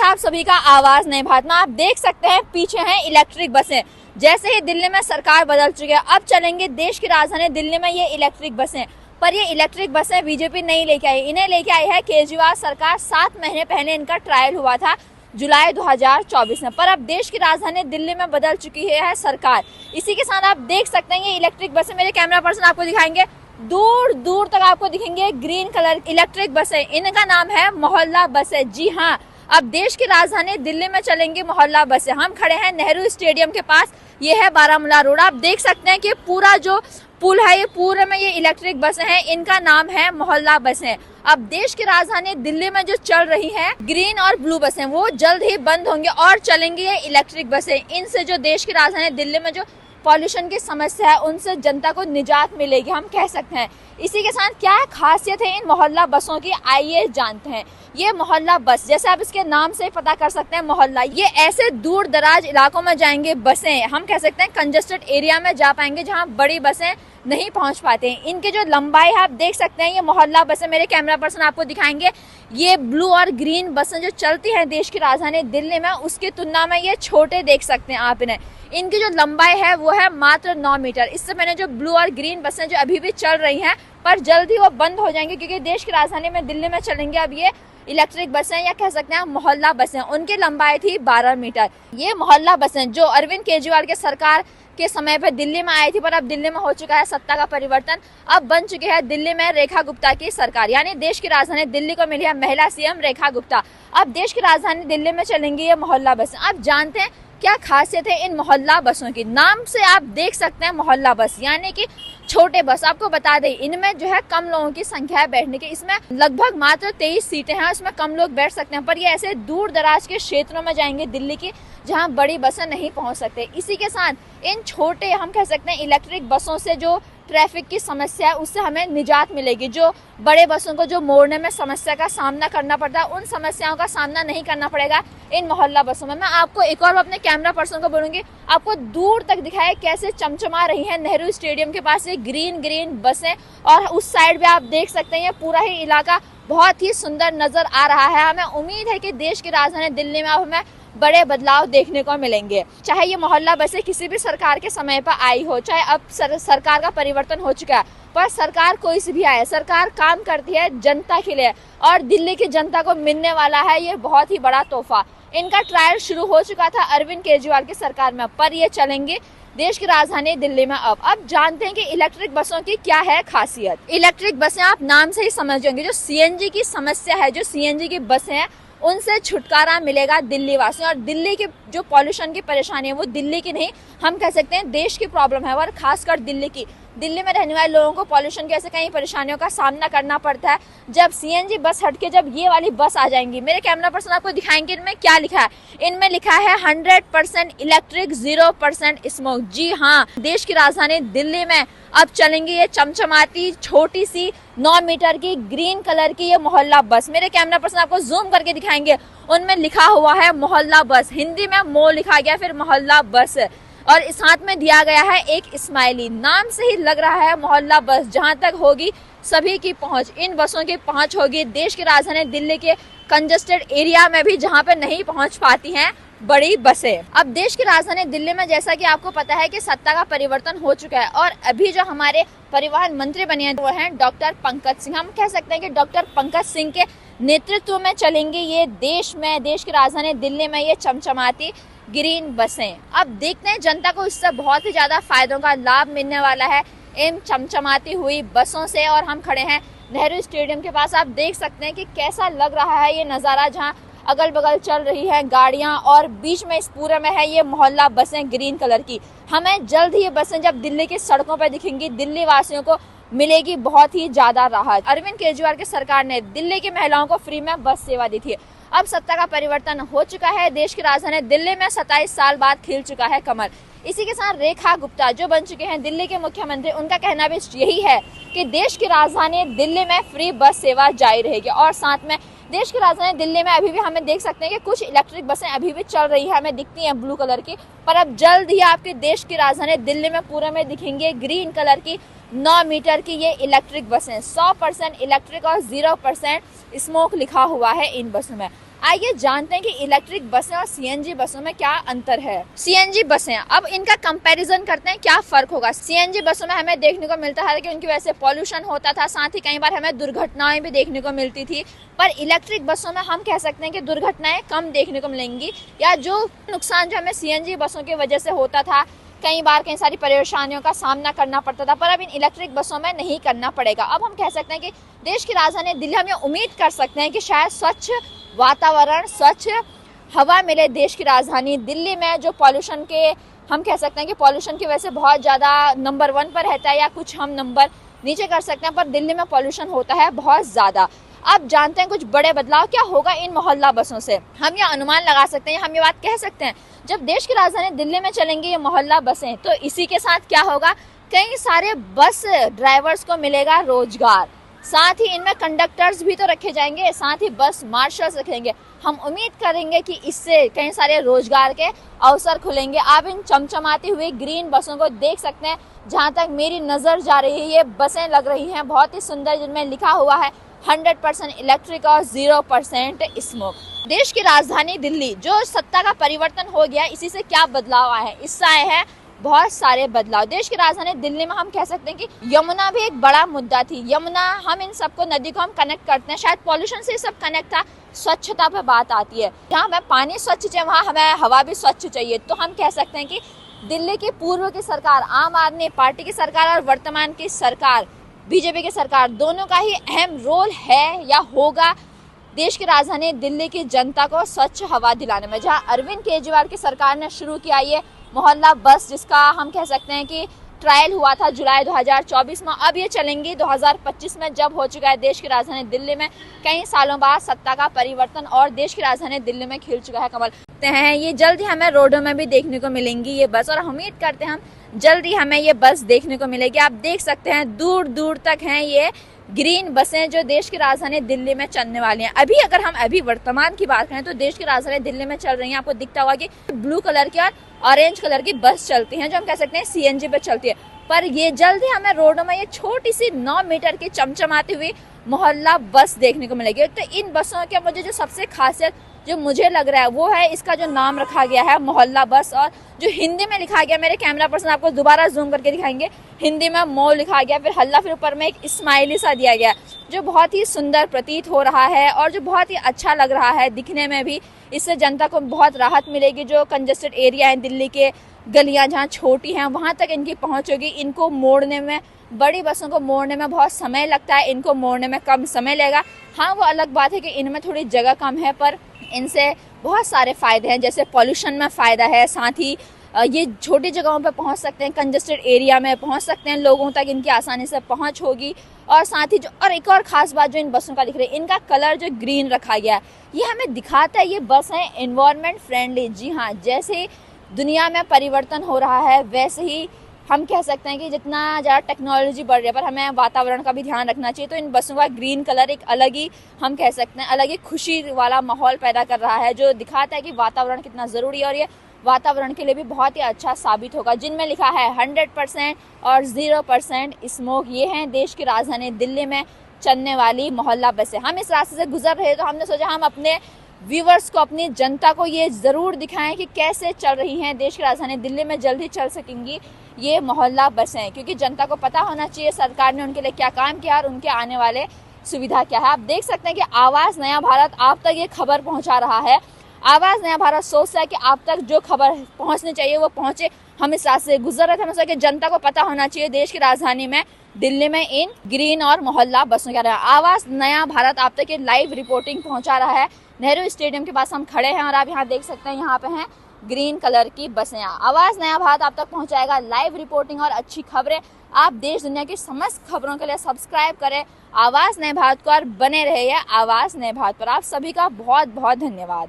है आप सभी का आवाज नई भारत में। आप देख सकते हैं पीछे हैं इलेक्ट्रिक बसें। जैसे ही दिल्ली में सरकार बदल चुकी है, अब चलेंगे देश की राजधानी दिल्ली में ये इलेक्ट्रिक बसें। पर ये इलेक्ट्रिक बसें बीजेपी नहीं लेके आई, इन्हें लेके आई है केजरीवाल सरकार। 7 महीने पहले इनका ट्रायल हुआ था जुलाई 2024 में। पर अब देश की राजधानी दिल्ली में बदल चुकी है सरकार। इसी के साथ आप देख सकते हैं ये इलेक्ट्रिक बसें, मेरे कैमरा पर्सन आपको दिखाएंगे, दूर दूर तक आपको दिखेंगे ग्रीन कलर इलेक्ट्रिक बसें। इनका नाम है मोहल्ला बसें। जी हाँ, अब देश की राजधानी दिल्ली में चलेंगी मोहल्ला बसें। हम खड़े हैं नेहरू स्टेडियम के पास, ये है बारामूला रोड। आप देख सकते हैं कि पूरा जो पुल है ये पूरे में ये इलेक्ट्रिक बसें हैं। इनका नाम है मोहल्ला बसें। अब देश की राजधानी दिल्ली में जो चल रही है ग्रीन और ब्लू बसें, वो जल्द ही बंद होंगे और चलेंगी ये इलेक्ट्रिक बसें। इनसे जो देश की राजधानी दिल्ली में जो पॉल्यूशन की समस्या है उनसे जनता को निजात मिलेगी, हम कह सकते हैं। इसी के साथ क्या खासियत है इन मोहल्ला बसों की, आइए जानते हैं। ये मोहल्ला बस, जैसे आप इसके नाम से पता कर सकते हैं मोहल्ला, ये ऐसे दूर दराज इलाकों में जाएंगे बसें। हम कह सकते हैं कंजेस्टेड एरिया में जा पाएंगे जहां बड़ी बसें नहीं पहुंच पाते हैं। इनकी जो लंबाई है आप देख सकते हैं, ये मोहल्ला बसें मेरे कैमरा पर्सन आपको दिखाएंगे। ये ब्लू और ग्रीन बसें जो चलती हैं देश की राजधानी दिल्ली में, उसकी तुलना में ये छोटे देख सकते हैं आप इन्हें। इनकी जो लंबाई है वो है मात्र 9 मीटर। इससे मैंने जो ब्लू और ग्रीन बसें जो अभी भी चल रही हैं, पर जल्द ही वो बंद हो जाएंगी क्योंकि देश की राजधानी में दिल्ली में चलेंगे अब ये इलेक्ट्रिक बसें, या कह सकते हैं मोहल्ला बसें। उनकी लंबाई थी 12 मीटर। ये मोहल्ला बसें जो अरविंद केजरीवाल के सरकार के समय पर दिल्ली में आई थी, पर अब दिल्ली में हो चुका है सत्ता का परिवर्तन। अब बन चुकी है दिल्ली में रेखा गुप्ता की सरकार, यानी देश की राजधानी दिल्ली को मिली है महिला सीएम रेखा गुप्ता। अब देश की राजधानी दिल्ली में चलेंगी ये मोहल्ला बसें। अब जानते हैं क्या खासियत है इन मोहल्ला बसों की। नाम से आप देख सकते हैं मोहल्ला बस, यानी कि छोटे बस। आपको बता दें इनमें जो है कम लोगों की संख्या है बैठने की। इसमें लगभग मात्र 23 सीटें हैं, उसमें कम लोग बैठ सकते हैं। पर ये ऐसे दूर दराज के क्षेत्रों में जाएंगे दिल्ली की जहां बड़ी बसें नहीं पहुंच सकते। इसी के साथ इन छोटे, हम कह सकते हैं इलेक्ट्रिक बसों से जो ट्रैफिक की समस्या है उससे हमें निजात मिलेगी। जो बड़े बसों को जो मोड़ने में समस्या का सामना करना पड़ता है, उन समस्याओं का सामना नहीं करना पड़ेगा इन मोहल्ला बसों में। मैं आपको एक और अपने कैमरा पर्सन को बोलूंगी, आपको दूर तक दिखाए कैसे चमचमा रही है नेहरू स्टेडियम के पास ये ग्रीन बसें। और उस साइड भी आप देख सकते हैं ये पूरा ही इलाका बहुत ही सुंदर नजर आ रहा है। हमें उम्मीद है कि देश की राजधानी दिल्ली में अब हमें बड़े बदलाव देखने को मिलेंगे। चाहे ये मोहल्ला बसें किसी भी सरकार के समय पर आई हो, चाहे अब सरकार का परिवर्तन हो चुका है, पर सरकार कोई सी भी आए, सरकार काम करती है जनता के लिए और दिल्ली की जनता को मिलने वाला है ये बहुत ही बड़ा तोहफा। इनका ट्रायल शुरू हो चुका था अरविंद केजरीवाल की सरकार में, पर ये चलेंगे देश की राजधानी दिल्ली में। अब जानते हैं कि इलेक्ट्रिक बसों की क्या है खासियत। इलेक्ट्रिक बसें आप नाम से ही समझ जाएंगे, जो सीएनजी की समस्या है, जो सीएनजी की बसें हैं, उनसे छुटकारा मिलेगा दिल्ली वासियों। और दिल्ली की जो पॉल्यूशन की परेशानी है वो दिल्ली की नहीं, हम कह सकते हैं देश की प्रॉब्लम है, और खासकर दिल्ली की। दिल्ली में रहने वाले लोगों को पॉल्यूशन की ऐसे कई परेशानियों का सामना करना पड़ता है। जब सीएनजी बस हटके जब ये वाली बस आ जाएंगी, मेरे कैमरा पर्सन आपको दिखाएंगे इनमें क्या लिखा है। इनमें लिखा है 100% इलेक्ट्रिक, 0% स्मोक। जी हाँ, देश की राजधानी दिल्ली में अब चलेंगी ये चमचमाती छोटी सी 9 मीटर की ग्रीन कलर की ये मोहल्ला बस। मेरे कैमरा पर्सन आपको जूम करके दिखाएंगे, उनमें लिखा हुआ है मोहल्ला बस। हिंदी में मो लिखा गया, फिर मोहल्ला बस, और इस हाथ में दिया गया है एक स्माइली। नाम से ही लग रहा है मोहल्ला बस। जहां तक होगी सभी की पहुंच, इन बसों की पहुंच होगी देश की राजधानी दिल्ली के कंजेस्टेड एरिया में भी, जहां पे नहीं पहुंच पाती हैं बड़ी बसें। अब देश की राजधानी दिल्ली में जैसा कि आपको पता है कि सत्ता का परिवर्तन हो चुका है, और अभी जो हमारे परिवहन मंत्री बने हैं वो हैं डॉक्टर पंकज सिंह। हम कह सकते हैं कि डॉक्टर पंकज सिंह के नेतृत्व में चलेंगे ये देश की राजधानी दिल्ली में ये चमचमाती ग्रीन बसें। अब देखते हैं जनता को इससे बहुत ही ज्यादा फायदों का लाभ मिलने वाला है इन चमचमाती हुई बसों से। और हम खड़े हैं नेहरू स्टेडियम के पास, आप देख सकते हैं कि कैसा लग रहा है ये नज़ारा, जहां अगल बगल चल रही है गाड़ियां और बीच में इस पूरे में है ये मोहल्ला बसें ग्रीन कलर की। हमें जल्द ही ये बसें जब दिल्ली की सड़कों पर दिखेंगी, दिल्ली वासियों को मिलेगी बहुत ही ज्यादा राहत। अरविंद केजरीवाल की सरकार ने दिल्ली की महिलाओं को फ्री में बस सेवा दी थी। अब सत्ता का परिवर्तन हो चुका है, देश की राजधानी दिल्ली में 27 साल बाद खिल चुका है कमल। इसी के साथ रेखा गुप्ता जो बन चुके हैं दिल्ली के मुख्यमंत्री, उनका कहना भी यही है कि देश की राजधानी दिल्ली में फ्री बस सेवा जारी रहेगी। और साथ में देश की राजधानी दिल्ली में अभी भी हमें देख सकते हैं कि कुछ इलेक्ट्रिक बसें अभी भी चल रही है, हमें दिखती हैं ब्लू कलर की, पर अब जल्द ही आपके देश की राजधानी दिल्ली में पूरे में दिखेंगे ग्रीन कलर की 9 मीटर की ये इलेक्ट्रिक बसें। 100% इलेक्ट्रिक और 0% स्मोक लिखा हुआ है इन बसों में। आइए जानते हैं कि इलेक्ट्रिक बसें और सीएनजी बसों में क्या अंतर है। सीएनजी बसें, अब इनका कंपैरिजन करते हैं, क्या फर्क होगा। सीएनजी बसों में हमें देखने को मिलता है कि उनकी वजह से पॉल्यूशन होता था, साथ ही कई बार हमें दुर्घटनाएं भी देखने को मिलती थी। पर इलेक्ट्रिक बसों में हम कह सकते हैं कि दुर्घटनाएं कम देखने को मिलेंगी, या जो नुकसान जो हमें सीएनजी बसों की वजह से होता था, कई बार कई सारी परेशानियों का सामना करना पड़ता था, पर अब इन इलेक्ट्रिक बसों में नहीं करना पड़ेगा। अब हम कह सकते हैं कि देश की राजधानी दिल्ली, हम ये उम्मीद कर सकते हैं कि शायद स्वच्छ वातावरण, स्वच्छ हवा मिले देश की राजधानी दिल्ली में। जो पॉल्यूशन के, हम कह सकते हैं कि पॉल्यूशन की वजह से बहुत ज़्यादा नंबर 1 पर रहता है, या कुछ हम नंबर नीचे कर सकते हैं, पर दिल्ली में पॉल्यूशन होता है बहुत ज़्यादा। अब जानते हैं कुछ बड़े बदलाव क्या होगा इन मोहल्ला बसों से। हम यह अनुमान लगा सकते हैं, हम ये बात कह सकते हैं, जब देश की राजधानी दिल्ली में चलेंगी ये मोहल्ला बसें, तो इसी के साथ क्या होगा, कई सारे बस ड्राइवर्स को मिलेगा रोजगार। साथ ही इनमें कंडक्टर्स भी तो रखे जाएंगे, साथ ही बस मार्शल्स रखेंगे। हम उम्मीद करेंगे कि इससे कई सारे रोजगार के अवसर खुलेंगे। आप इन चमचमाती हुई ग्रीन बसों को देख सकते हैं, जहां तक मेरी नजर जा रही है ये बसें लग रही हैं बहुत ही सुंदर, जिनमें लिखा हुआ है 100% इलेक्ट्रिक और 0% स्मोक। देश की राजधानी दिल्ली, जो सत्ता का परिवर्तन हो गया, इसी से क्या बदलाव आए हैं, इससे आए हैं बहुत सारे बदलाव। देश की राजधानी दिल्ली में हम कह सकते हैं कि यमुना भी एक बड़ा मुद्दा थी। यमुना, हम इन सबको, नदी को हम कनेक्ट करते हैं, शायद पॉल्यूशन से सब कनेक्ट था। स्वच्छता पे बात आती है, जहाँ हमें पानी स्वच्छ चाहिए वहाँ हमें हवा भी स्वच्छ चाहिए। तो हम कह सकते हैं कि दिल्ली की पूर्व की सरकार, आम आदमी पार्टी की सरकार, और वर्तमान की सरकार बीजेपी की सरकार, दोनों का ही अहम रोल है या होगा देश की राजधानी दिल्ली की जनता को स्वच्छ हवा दिलाने में। जहां अरविंद केजरीवाल की सरकार ने शुरू किया ये मोहल्ला बस, जिसका हम कह सकते हैं कि ट्रायल हुआ था जुलाई 2024 में, अब ये चलेंगी 2025 में, जब हो चुका है देश की राजधानी दिल्ली में कई सालों बाद सत्ता का परिवर्तन, और देश की राजधानी दिल्ली में खिल चुका है कमल। हैं ये जल्द ही हमें रोडों में भी देखने को मिलेंगी ये बस, और हम उम्मीद करते हैं हम जल्दी हमें ये बस देखने को मिलेगी। आप देख सकते हैं दूर दूर तक हैं ये ग्रीन बसें जो देश की राजधानी दिल्ली में चलने वाली हैं। अगर हम वर्तमान की बात करें तो देश की राजधानी दिल्ली में चल रही हैं, आपको दिखता होगा कि ब्लू कलर की और ऑरेंज कलर की बस चलती हैं, जो हम कह सकते हैं सीएनजी पे चलती है। पर ये जल्द ही हमें रोडों में ये छोटी सी 9 मीटर की चमचमाती हुई मोहल्ला बस देखने को मिलेगी। तो इन बसों के मुझे जो सबसे खासियत जो मुझे लग रहा है वो है इसका जो नाम रखा गया है मोहल्ला बस, और जो हिंदी में लिखा गया, मेरे कैमरा पर्सन आपको दोबारा जूम करके दिखाएंगे, हिंदी में मो लिखा गया, फिर हल्ला, फिर ऊपर में एक स्माइली सा दिया गया, जो बहुत ही सुंदर प्रतीत हो रहा है और जो बहुत ही अच्छा लग रहा है दिखने में भी। इससे जनता को बहुत राहत मिलेगी। जो कंजेस्टेड एरिया है दिल्ली के, गलियां जहाँ छोटी हैं वहां तक इनकी पहुंच होगी। इनको मोड़ने में, बड़ी बसों को मोड़ने में बहुत समय लगता है, इनको मोड़ने में कम समय लगेगा। हाँ, वो अलग बात है कि इनमें थोड़ी जगह कम है, पर इनसे बहुत सारे फायदे हैं, जैसे पॉल्यूशन में फ़ायदा है, साथ ही ये छोटी जगहों पे पहुंच सकते हैं, कंजेस्टेड एरिया में पहुंच सकते हैं, लोगों तक इनकी आसानी से पहुंच होगी। और साथ ही जो, और एक और ख़ास बात जो इन बसों का दिख रही है, इनका कलर जो ग्रीन रखा गया है, ये हमें दिखाता है ये बस है एनवायरनमेंट फ्रेंडली। जी हाँ, जैसे दुनिया में परिवर्तन हो रहा है वैसे ही हम कह सकते हैं कि जितना ज़्यादा टेक्नोलॉजी बढ़ रही है, पर हमें वातावरण का भी ध्यान रखना चाहिए। तो इन बसों का ग्रीन कलर एक अलग ही, हम कह सकते हैं, अलग ही खुशी वाला माहौल पैदा कर रहा है, जो दिखाता है कि वातावरण कितना ज़रूरी है, और ये वातावरण के लिए भी बहुत ही अच्छा साबित होगा। जिनमें लिखा है 100% और 0% स्मोक। ये हैं देश की राजधानी दिल्ली में चलने वाली मोहल्ला बसें। हम इस रास्ते से गुजर रहे तो हमने सोचा हम अपने व्यूवर्स को, अपनी जनता को ये ज़रूर दिखाएं कि कैसे चल रही हैं देश की राजधानी दिल्ली में जल्द ही चल सकेंगी ये मोहल्ला बसें, क्योंकि जनता को पता होना चाहिए सरकार ने उनके लिए क्या काम किया और उनके आने वाले सुविधा क्या है। आप देख सकते हैं कि आवाज़ नया भारत आप तक ये खबर पहुंचा रहा है। आवाज़ नया भारत सोचता है कि आप तक जो खबर पहुंचनी चाहिए वो पहुंचे। हम इस रास्ते से गुजर रहे थे, हमें सोचा कि जनता को पता होना चाहिए देश की राजधानी में दिल्ली में इन ग्रीन और मोहल्ला बसों का। आवाज़ नया भारत आप तक ये लाइव रिपोर्टिंग पहुंचा रहा है। नेहरू स्टेडियम के पास हम खड़े हैं और आप यहाँ देख सकते हैं, यहाँ पे हैं ग्रीन कलर की बसें। आवाज़ नया भारत आप तक पहुंचाएगा लाइव रिपोर्टिंग और अच्छी खबरें। आप देश दुनिया की समस्त खबरों के लिए सब्सक्राइब करें आवाज़ नए भारत को और बने रहे आवाज़ नए भारत पर। आप सभी का बहुत बहुत धन्यवाद।